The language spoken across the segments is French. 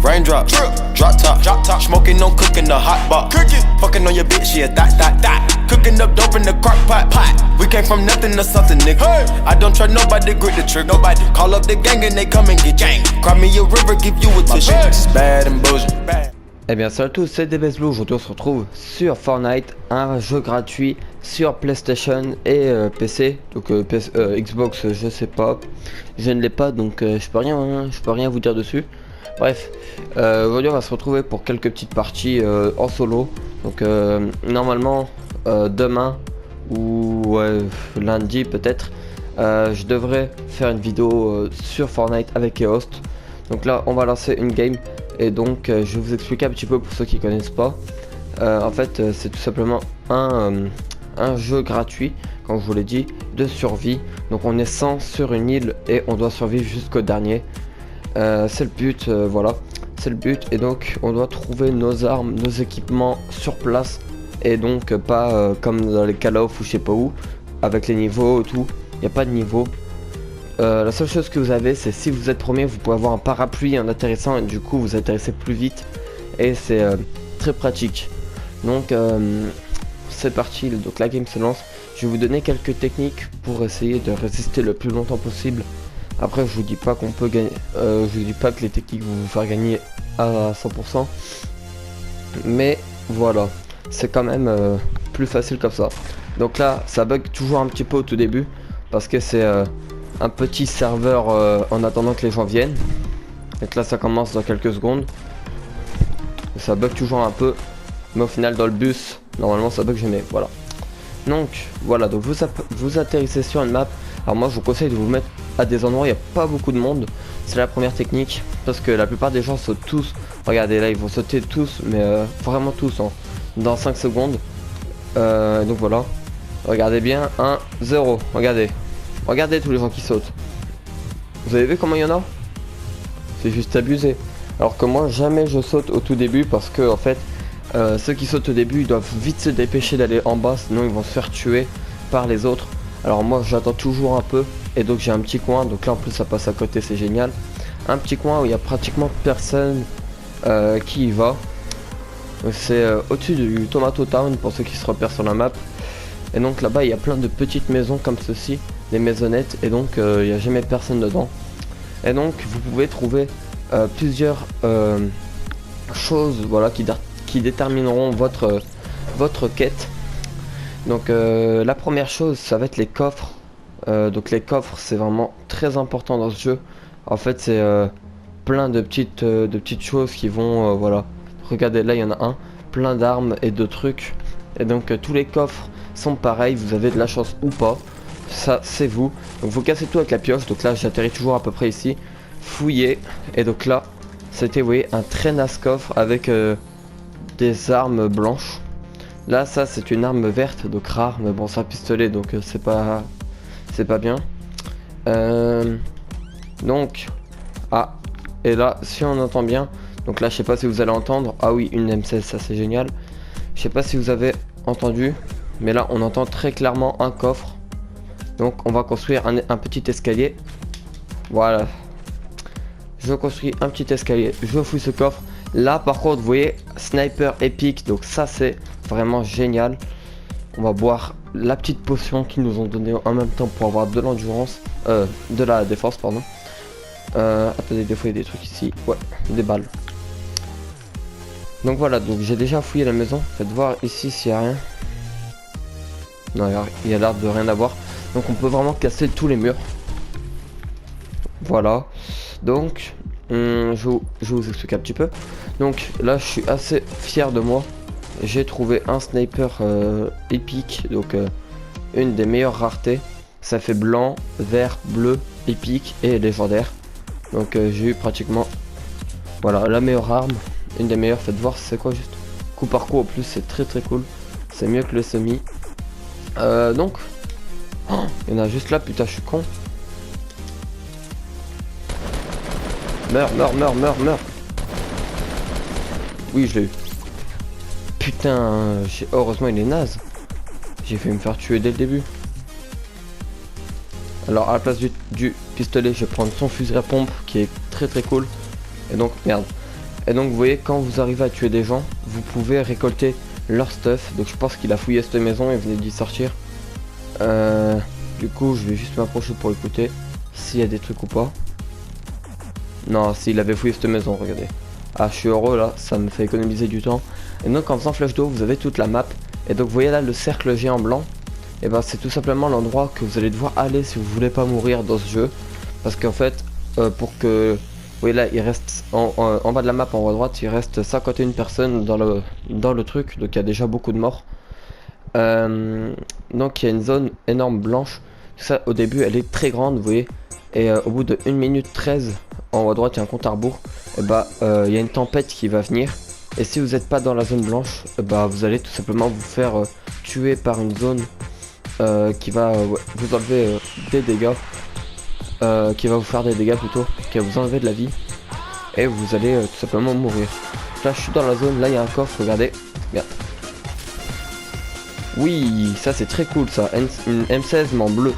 Raindrop, drop top, smoking, no cooking, the hot pot. Fucking on your bitch, yeah, that. Cooking up dope in the crock pot. We came from nothing to something, nigga. I don't try nobody, grip the trick. Nobody call up the gang and they come and get gang. Cry me a river, give you a tissue. Bad and bullshit. Eh bien salut à tous, c'est DBSBlue. Aujourd'hui on se retrouve sur Fortnite, un jeu gratuit sur PlayStation et PC. Donc Xbox je sais pas, je ne l'ai pas donc je peux rien vous dire dessus. Bref, aujourd'hui on va se retrouver pour quelques petites parties en solo. Donc normalement demain ou lundi peut-être, je devrais faire une vidéo sur Fortnite avec Eost. Donc là on va lancer une game. Et donc je vais vous expliquer un petit peu pour ceux qui connaissent pas. En fait c'est tout simplement un jeu gratuit, comme je vous l'ai dit, de survie. Donc on est 100 sur une île et on doit survivre jusqu'au dernier. C'est le but, voilà, c'est le but. Et donc on doit trouver nos armes, nos équipements sur place. Et donc pas comme dans les Call of ou je sais pas où, avec les niveaux et tout, il n'y a pas de niveau. La seule chose que vous avez, c'est si vous êtes premier, vous pouvez avoir un parapluie en atterrissant et du coup vous atterrissez plus vite et c'est très pratique. Donc c'est parti, donc la game se lance. Je vais vous donner quelques techniques pour essayer de résister le plus longtemps possible. Après je vous dis pas qu'on peut gagner, je vous dis pas que les techniques vont vous faire gagner à 100%, mais voilà, c'est quand même plus facile comme ça. Donc là ça bug toujours un petit peu au tout début parce que c'est un petit serveur en attendant que les gens viennent. Donc là ça commence dans quelques secondes. Ça bug toujours un peu, mais au final dans le bus normalement ça bug jamais. Voilà. Donc voilà, donc vous atterrissez sur une map. Alors moi je vous conseille de vous mettre à des endroits où il n'y a pas beaucoup de monde. C'est la première technique, parce que la plupart des gens sautent tous. Regardez là, ils vont sauter tous, mais vraiment tous hein, dans 5 secondes. Donc voilà, regardez bien, 1, 0, regardez tous les gens qui sautent. Vous avez vu comment il y en a? C'est juste abusé. Alors que moi jamais je saute au tout début, parce que en fait ceux qui sautent au début ils doivent vite se dépêcher d'aller en bas, sinon ils vont se faire tuer par les autres. Alors moi j'attends toujours un peu, et donc j'ai un petit coin, donc là en plus ça passe à côté, c'est génial. Un petit coin où il y a pratiquement personne qui y va. C'est au-dessus du Tomato Town pour ceux qui se repèrent sur la map. Et donc là-bas il y a plein de petites maisons comme ceci, des maisonnettes, et donc il n'y a jamais personne dedans. Et donc vous pouvez trouver plusieurs choses, voilà, qui détermineront votre quête. Donc la première chose ça va être les coffres. Donc les coffres c'est vraiment très important dans ce jeu. En fait c'est plein de petites choses qui vont voilà. Regardez là il y en a un, plein d'armes et de trucs. Et donc tous les coffres sont pareils, vous avez de la chance ou pas, ça c'est vous. Donc vous cassez tout avec la pioche. Donc là j'atterris toujours à peu près ici, fouillez. Et donc là c'était, vous voyez, un très naze coffre avec des armes blanches. Là ça c'est une arme verte, donc rare, mais bon c'est un pistolet, donc c'est pas bien. Donc et là si on entend bien, donc là je sais pas si vous allez entendre, ah oui, une M16, ça c'est génial. Je sais pas si vous avez entendu, mais là on entend très clairement un coffre. Donc on va construire un petit escalier. Voilà, je construis un petit escalier, je fouille ce coffre. Là par contre vous voyez, sniper épique, donc ça c'est vraiment génial. On va boire la petite potion qu'ils nous ont donnée en même temps pour avoir de l'endurance, de la défense pardon. Attendez, des fois il y a des trucs ici, ouais, des balles. Donc voilà, donc j'ai déjà fouillé la maison. Faites voir ici s'il n'y a rien. Non, il y a l'air de rien avoir. Donc on peut vraiment casser tous les murs. Voilà. Donc je vais vous expliquer un petit peu. Donc là je suis assez fier de moi. J'ai trouvé un sniper épique. Donc une des meilleures raretés. Ça fait blanc, vert, bleu, épique et légendaire. Donc j'ai eu pratiquement, voilà, la meilleure arme. Une des meilleures, faites voir c'est quoi juste. Coup par coup en plus c'est très cool. C'est mieux que le semi. Donc oh, il y en a juste là, putain je suis con. Meurs. Oui je l'ai eu. Putain, heureusement il est naze. J'ai fait me faire tuer dès le début. Alors à la place du pistolet je vais prendre son fusil à pompe qui est très cool. Et donc merde. Et donc vous voyez, quand vous arrivez à tuer des gens, vous pouvez récolter leur stuff. Donc je pense qu'il a fouillé cette maison et venait d'y sortir. Du coup je vais juste m'approcher pour écouter s'il y a des trucs ou pas. Non, s'il avait fouillé cette maison, regardez. Ah, je suis heureux là, ça me fait économiser du temps. Et donc en faisant flèche d'eau, vous avez toute la map. Et donc vous voyez là le cercle géant blanc. Et ben c'est tout simplement l'endroit que vous allez devoir aller si vous voulez pas mourir dans ce jeu. Parce qu'en fait, pour que... Vous voyez là, il reste en bas de la map en haut à droite, il reste 51 personnes dans le truc. Donc il y a déjà beaucoup de morts. Donc il y a une zone énorme blanche. Ça au début elle est très grande, vous voyez. Et au bout de 1 minute 13, en haut à droite il y a un compte à rebours. Et bah il y a une tempête qui va venir. Et si vous n'êtes pas dans la zone blanche, bah vous allez tout simplement vous faire tuer par une zone qui va vous enlever des dégâts. Qui va vous faire des dégâts plutôt, qui va vous enlever de la vie. Et vous allez tout simplement mourir. Là je suis dans la zone, là il y a un coffre, regardez. Regarde. Oui, ça c'est très cool ça, une M16 mais en bleu.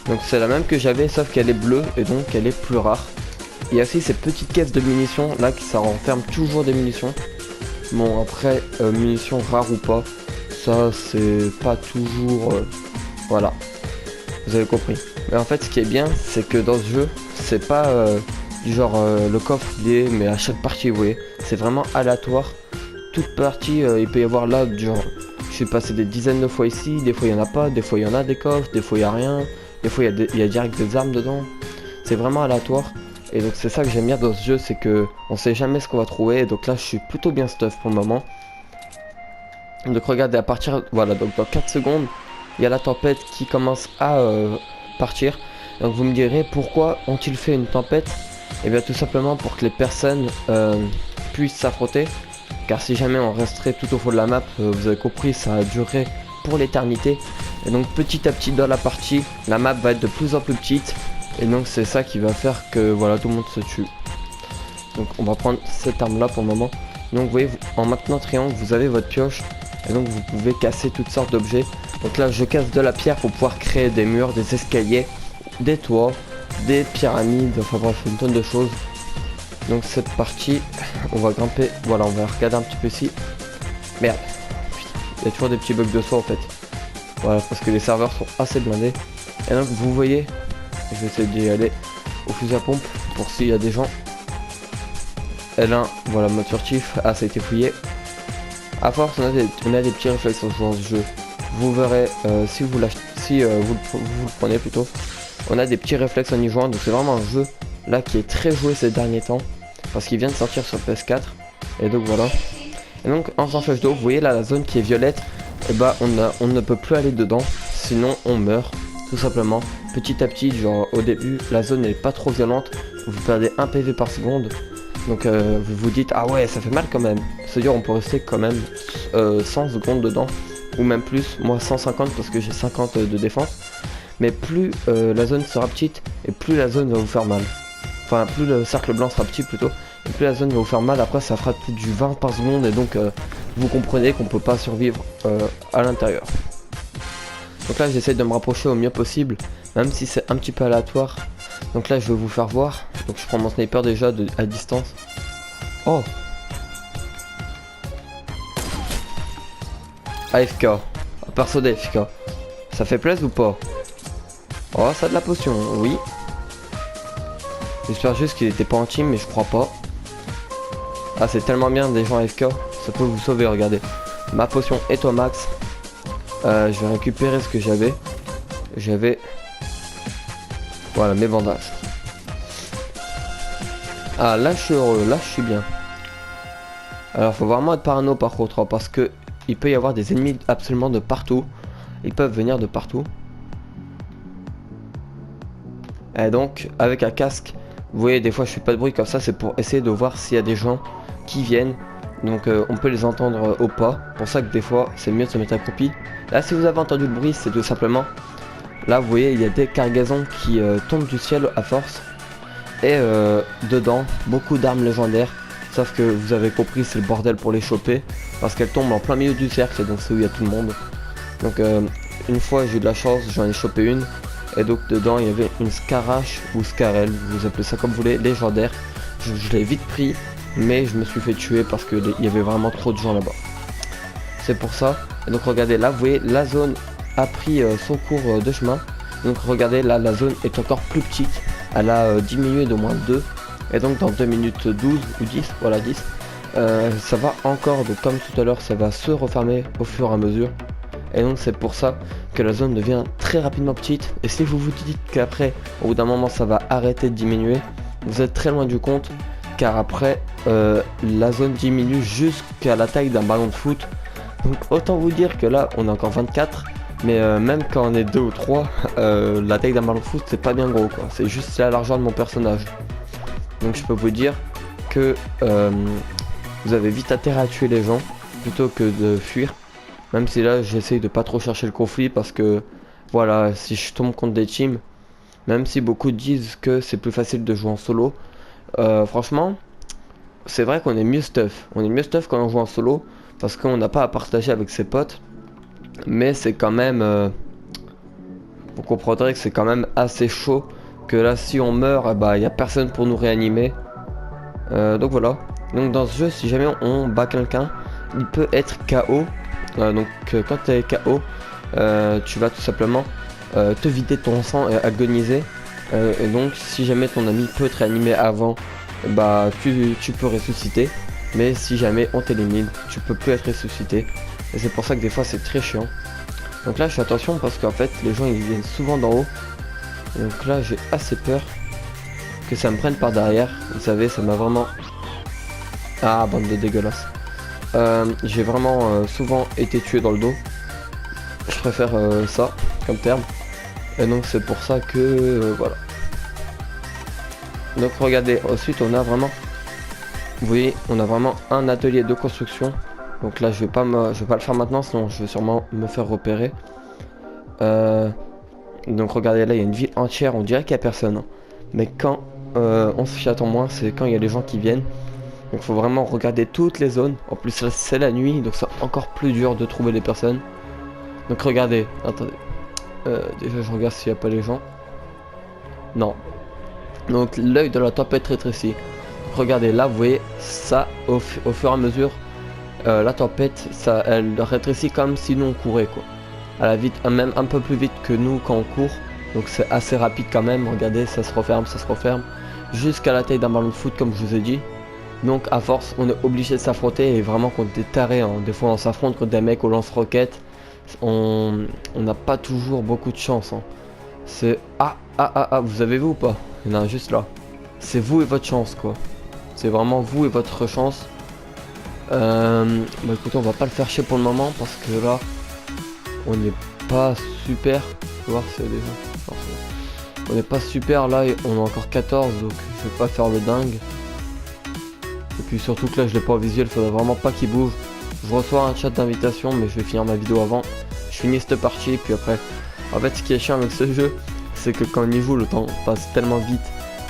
Donc c'est la même que j'avais sauf qu'elle est bleue et donc elle est plus rare. Il y a aussi ces petites caisses de munitions là qui ça renferme toujours des munitions. Bon après munitions rares ou pas, ça c'est pas toujours voilà. Vous avez compris. Mais en fait ce qui est bien c'est que dans ce jeu c'est pas du genre le coffre il est mais à chaque partie vous voyez. C'est vraiment aléatoire. Toute partie il peut y avoir là du genre. Je suis passé des dizaines de fois ici, des fois il y en a pas, des fois il y en a des coffres, des fois il y a rien, des fois il y a direct des armes dedans. C'est vraiment aléatoire. Et donc c'est ça que j'aime bien dans ce jeu, c'est que on sait jamais ce qu'on va trouver. Et donc là je suis plutôt bien stuff pour le moment. Donc regardez à partir, voilà, donc dans 4 secondes, il y a la tempête qui commence à partir. Donc vous me direz pourquoi ont-ils fait une tempête? Et bien tout simplement pour que les personnes puissent s'affronter. Car si jamais on resterait tout au fond de la map, vous avez compris, ça a duré pour l'éternité. Et donc petit à petit dans la partie, la map va être de plus en plus petite. Et donc c'est ça qui va faire que voilà, tout le monde se tue. Donc on va prendre cette arme là pour le moment. Donc vous voyez, en maintenant triangle, vous avez votre pioche. Et donc vous pouvez casser toutes sortes d'objets. Donc là je casse de la pierre pour pouvoir créer des murs, des escaliers, des toits, des pyramides, enfin bref une tonne de choses. Donc cette partie, on va grimper, voilà on va regarder un petit peu ici. Merde, putain, il y a toujours des petits bugs de son en fait. Voilà, parce que les serveurs sont assez blindés. Et donc vous voyez, je vais essayer d'y aller au fusil à pompe pour s'il y a des gens. L1, voilà mode furtif, ah ça a été fouillé. À force on a des petits réflexes dans ce jeu. Vous verrez si vous le prenez plutôt. On a des petits réflexes en y jouant, donc c'est vraiment un jeu là qui est très joué ces derniers temps. Parce qu'il vient de sortir sur PS4. Et donc voilà. Et donc en faisant flèche d'eau, vous voyez là la zone qui est violette. Et bah on ne peut plus aller dedans. Sinon on meurt. Tout simplement. Petit à petit, genre au début, la zone n'est pas trop violente. Vous perdez 1 PV par seconde. Donc vous vous dites ah ouais ça fait mal quand même. C'est-à-dire on peut rester quand même 100 secondes dedans. Ou même plus. Moi 150 parce que j'ai 50 de défense. Mais plus la zone sera petite et plus la zone va vous faire mal. Enfin plus le cercle blanc sera petit plutôt. Et plus la zone va vous faire mal. Après ça fera peut-être du 20 par seconde. Et donc vous comprenez qu'on peut pas survivre à l'intérieur. Donc là j'essaie de me rapprocher au mieux possible. Même si c'est un petit peu aléatoire. Donc là je vais vous faire voir. Donc je prends mon sniper déjà à distance. Oh AFK. Perso d'AFK. Ça fait plaisir ou pas? Oh ça a de la potion, oui. J'espère juste qu'il était pas en team mais je crois pas. Ah c'est tellement bien des gens AFK. Ça peut vous sauver, regardez. Ma potion est au max. Je vais récupérer ce que j'avais. Voilà mes bandages. Ah là je suis heureux, là je suis bien. Alors faut vraiment être parano par contre, parce que il peut y avoir des ennemis absolument de partout. Ils peuvent venir de partout. Et donc avec un casque, vous voyez des fois je fais pas de bruit comme ça, c'est pour essayer de voir s'il y a des gens qui viennent. Donc on peut les entendre au pas. Pour ça que des fois c'est mieux de se mettre accroupi. Là si vous avez entendu le bruit, c'est tout simplement. Là vous voyez il y a des cargaisons qui tombent du ciel à force. Et dedans beaucoup d'armes légendaires. Sauf que vous avez compris, c'est le bordel pour les choper. Parce qu'elles tombent en plein milieu du cercle et donc c'est où il y a tout le monde. Donc une fois j'ai eu de la chance, j'en ai chopé une. Et donc dedans il y avait une Scarache ou Scarel, vous appelez ça comme vous voulez, légendaire. Je l'ai vite pris, mais je me suis fait tuer parce qu'il y avait vraiment trop de gens là-bas. C'est pour ça. Et donc regardez là, vous voyez, la zone a pris son cours de chemin. Donc regardez là, la zone est encore plus petite. Elle a diminué de moins 2. Et donc dans 2 minutes 12 ou 10, voilà 10, ça va encore, donc comme tout à l'heure, ça va se refermer au fur et à mesure. Et donc c'est pour ça que la zone devient très rapidement petite. Et si vous vous dites qu'après, au bout d'un moment, ça va arrêter de diminuer, vous êtes très loin du compte. Car après, la zone diminue jusqu'à la taille d'un ballon de foot. Donc autant vous dire que là, on est encore 24. Mais même quand on est 2 ou 3, la taille d'un ballon de foot, c'est pas bien gros quoi. C'est juste la largeur de mon personnage. Donc je peux vous dire que vous avez vite intérêt à tuer les gens plutôt que de fuir. Même si là j'essaye de pas trop chercher le conflit parce que voilà, si je tombe contre des teams, même si beaucoup disent que c'est plus facile de jouer en solo, franchement c'est vrai qu'on est mieux stuff. On est mieux stuff quand on joue en solo parce qu'on n'a pas à partager avec ses potes. Mais c'est quand même vous comprendrez que c'est quand même assez chaud. Que là si on meurt, il n'y a personne pour nous réanimer. Donc voilà. Donc dans ce jeu, si jamais on bat quelqu'un, il peut être KO. Donc quand tu es KO, tu vas tout simplement te vider ton sang et agoniser. Et donc si jamais ton ami peut te réanimer avant, tu peux ressusciter. Mais si jamais on t'élimine, tu peux plus être ressuscité. Et c'est pour ça que des fois c'est très chiant. Donc là je fais attention parce qu'en fait les gens ils viennent souvent d'en haut. Donc là j'ai assez peur que ça me prenne par derrière. Vous savez, ça m'a vraiment... Ah, bande de dégueulasse. J'ai vraiment souvent été tué dans le dos. Je préfère ça comme terme. Et donc c'est pour ça que... voilà. Donc regardez, ensuite on a vraiment... Vous voyez, on a vraiment un atelier de construction. Donc là je vais pas le faire maintenant, sinon je vais sûrement me faire repérer. Donc regardez là, il y a une ville entière, on dirait qu'il n'y a personne. Hein. Mais quand on se attend moins, c'est quand il y a des gens qui viennent. Donc il faut vraiment regarder toutes les zones. En plus là c'est la nuit, donc c'est encore plus dur de trouver les personnes. Donc regardez, attendez. Déjà je regarde s'il n'y a pas les gens. Non. Donc l'œil de la tempête rétrécit. Regardez là, vous voyez ça au fur et à mesure. La tempête, ça, elle rétrécit comme si nous on courait quoi. À la vite, même un peu plus vite que nous quand on court. Donc c'est assez rapide quand même. Regardez, ça se referme, jusqu'à la taille d'un ballon de foot comme je vous ai dit. Donc à force, on est obligé de s'affronter et vraiment contre des tarés. Hein. Des fois on s'affronte contre des mecs au lance-roquettes. On n'a pas toujours beaucoup de chance. Hein. C'est vous avez vu ou pas? Il y en a un juste là. C'est vous et votre chance quoi. C'est vraiment vous et votre chance. Écoutez, on va pas le faire chier pour le moment parce que là on n'est pas super. Faut voir s'il y a des gens. On n'est pas super là, et on est encore 14 donc je vais pas faire le dingue. Et puis surtout que là je l'ai pas en visuel, faudrait vraiment pas qu'il bouge. Je reçois un chat d'invitation mais je vais finir ma vidéo avant. Je finis cette partie puis après. En fait ce qui est chiant avec ce jeu, c'est que quand on y joue le temps passe tellement vite.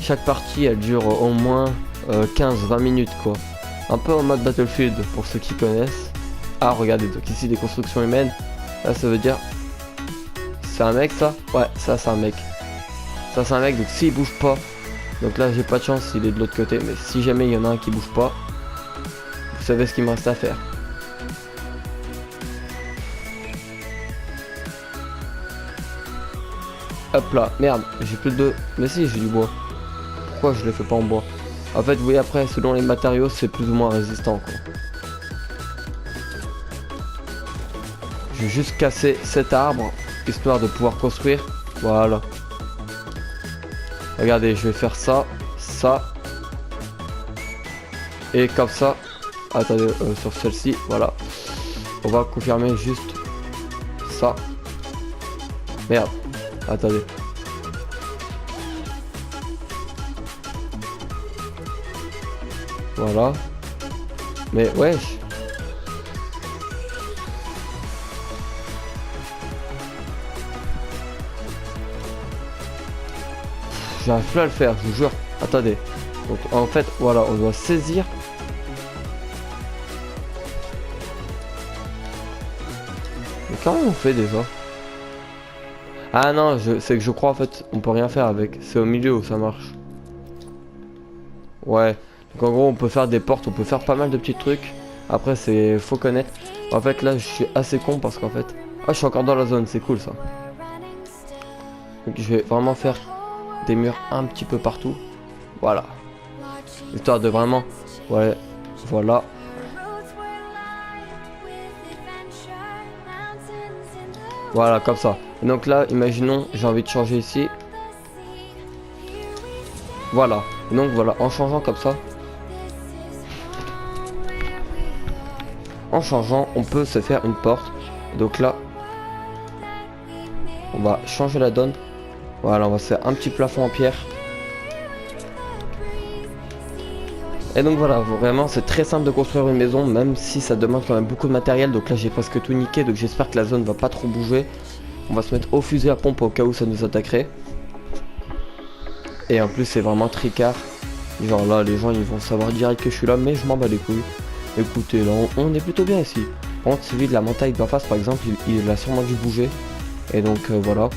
Chaque partie elle dure au moins 15-20 minutes quoi. Un peu en mode Battlefield pour ceux qui connaissent. Ah regardez, donc ici des constructions humaines. Là ça veut dire... C'est un mec ça? Ouais, ça c'est un mec. Ça c'est un mec, donc s'il bouge pas... Donc là j'ai pas de chance, il est de l'autre côté. Mais si jamais il y en a un qui bouge pas, vous savez ce qu'il me reste à faire. Hop là, merde, j'ai plus de... Mais si, j'ai du bois. Pourquoi je le fais pas en bois? En fait, vous voyez après, selon les matériaux, c'est plus ou moins résistant quoi. Je vais juste casser cet arbre, histoire de pouvoir construire. Voilà. Regardez, je vais faire ça, ça. Et comme ça. Attendez, sur celle-ci, voilà. On va confirmer juste ça. Merde. Attendez. Voilà. Mais wesh. J'arrive plus à le faire, je vous jure. Attendez. Donc en fait, voilà, on doit saisir. Mais comment on fait déjà? Ah non, c'est que je crois en fait, on peut rien faire avec. C'est au milieu où ça marche. Ouais. Donc en gros on peut faire des portes, on peut faire pas mal de petits trucs. Après c'est faut connaître. En fait là je suis assez con parce qu'en fait... Ah je suis encore dans la zone, c'est cool ça. Donc je vais vraiment faire des murs un petit peu partout. Voilà. Histoire de vraiment... Ouais, voilà. Voilà, comme ça. Et donc là, imaginons, j'ai envie de changer ici. Voilà. Et donc voilà, en changeant comme ça. En changeant, on peut se faire une porte. Et donc là, on va changer la donne. Voilà, on va se faire un petit plafond en pierre. Et donc voilà, vraiment c'est très simple de construire une maison, même si ça demande quand même beaucoup de matériel. Donc là j'ai presque tout niqué, donc j'espère que la zone va pas trop bouger. On va se mettre au fusil à pompe au cas où ça nous attaquerait. Et en plus c'est vraiment tricard. Genre là les gens ils vont savoir direct que je suis là, mais je m'en bats les couilles. Écoutez là on est plutôt bien ici. Par contre celui de la montagne d'en face par exemple il a sûrement dû bouger. Et donc voilà.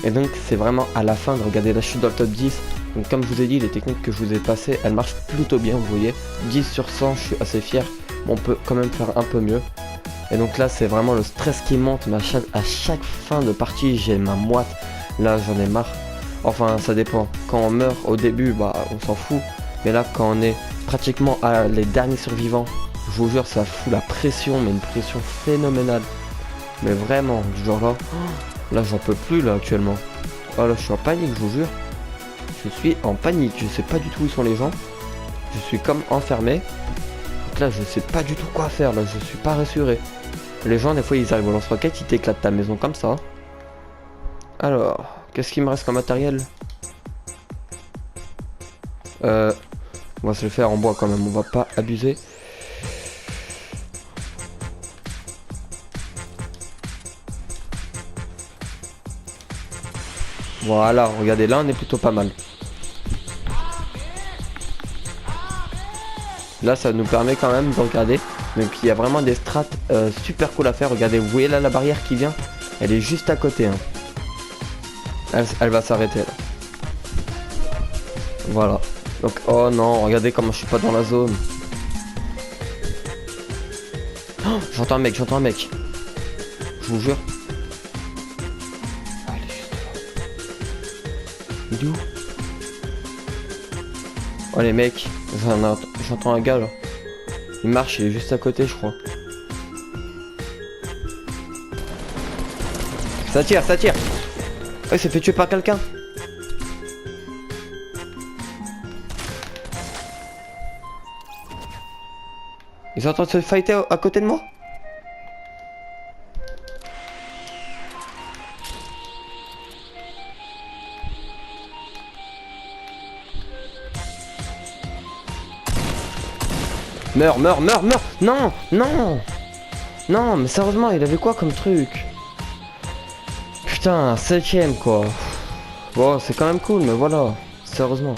Et donc c'est vraiment à la fin de regarder la chute dans le top 10. Donc comme je vous ai dit, les techniques que je vous ai passées, elles marchent plutôt bien, vous voyez. 10 sur 100, je suis assez fier. Bon, on peut quand même faire un peu mieux. Et donc là, c'est vraiment le stress qui monte. Mais à chaque fin de partie, j'ai ma moite. Là, j'en ai marre. Enfin, ça dépend. Quand on meurt au début, bah, on s'en fout. Mais là, quand on est pratiquement les derniers survivants, je vous jure, ça fout la pression, mais une pression phénoménale. Mais vraiment, du genre là, là, j'en peux plus, là, actuellement. Oh là, je suis en panique, je vous jure. Je suis en panique, je sais pas du tout où sont les gens. Je suis comme enfermé. Donc là je sais pas du tout quoi faire, là je suis pas rassuré. Les gens des fois ils arrivent au lance-roquette, ils t'éclatent ta maison comme ça. Alors, qu'est-ce qu'il me reste comme matériel? On va se le faire en bois quand même, on va pas abuser. Voilà, regardez là on est plutôt pas mal. Là ça nous permet quand même de regarder. Donc il y a vraiment des strates super cool à faire. Regardez, vous voyez là la barrière qui vient. Elle est juste à côté hein. Elle va s'arrêter là. Voilà. Donc oh non, regardez comment je suis pas dans la zone. Oh, j'entends un mec, j'entends un mec. Je vous jure. Allez, juste là. Il est où? Oh les mecs, j'entends un gars là. Il marche, il est juste à côté je crois. Ça tire, ça tire. Oh, il s'est fait tuer par quelqu'un. Ils sont en train de se fighter à côté de moi. Meurs, meurs, meurs, meurs. Non, non. Non, mais sérieusement, il avait quoi comme truc? Putain, 7ème quoi. Bon, c'est quand même cool, mais voilà. Sérieusement.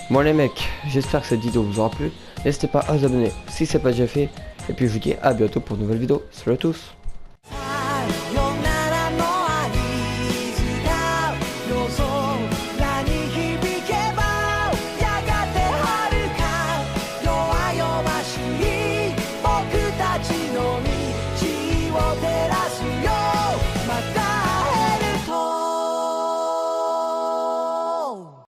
Bon les mecs, j'espère que cette vidéo vous aura plu. N'hésitez pas à vous abonner si c'est pas déjà fait. Et puis je vous dis à bientôt pour une nouvelle vidéo. Salut à tous.